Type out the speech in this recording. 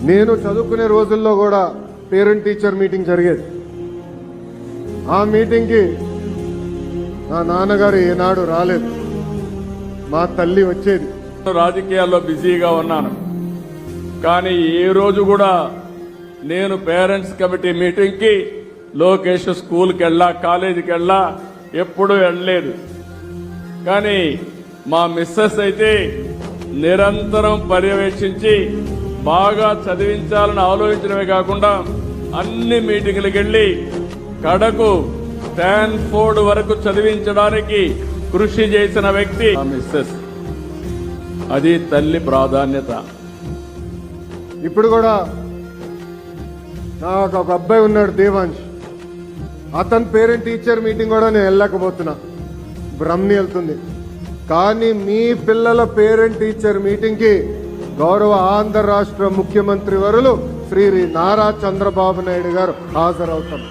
నేను చదువుకునే రోజుల్లో కూడా పేరెంట్ టీచర్ మీటింగ్ జరిగేది. ఆ మీటింగ్కి నా నాన్నగారు ఏనాడు రాలేదు, మా తల్లి వచ్చేది. రాజకీయాల్లో బిజీగా ఉన్నాను, కానీ ఏ రోజు కూడా నేను పేరెంట్స్ కమిటీ మీటింగ్కి లోకేష్ స్కూల్కి వెళ్ళా, కాలేజీకి వెళ్ళా, ఎప్పుడూ వెళ్ళలేదు. కానీ మా మిస్సెస్ అయితే నిరంతరం పర్యవేక్షించి బాగా చదివించాలని ఆలోచించడమే కాకుండా అన్ని మీటింగులకు వెళ్లి కడకు స్టాన్ఫోర్డ్ వరకు చదివించడానికి కృషి చేసిన వ్యక్తి మా మిస్సెస్. అది తల్లి ప్రాధాన్యత. ఇప్పుడు కూడా నాకు ఒక అబ్బాయి ఉన్నాడు, దేవాంశ్. అతని పేరెంట్ టీచర్ మీటింగ్ కూడా నేను వెళ్ళలేకపోతున్నా, బ్రహ్మని వెళ్తుంది. కానీ మీ పిల్లల పేరెంట్ టీచర్ మీటింగ్కి గౌరవ ఆంధ్ర రాష్ట్ర ముఖ్యమంత్రి వర్యులు శ్రీ నారా చంద్రబాబు నాయుడు గారు హాజరవుతారు.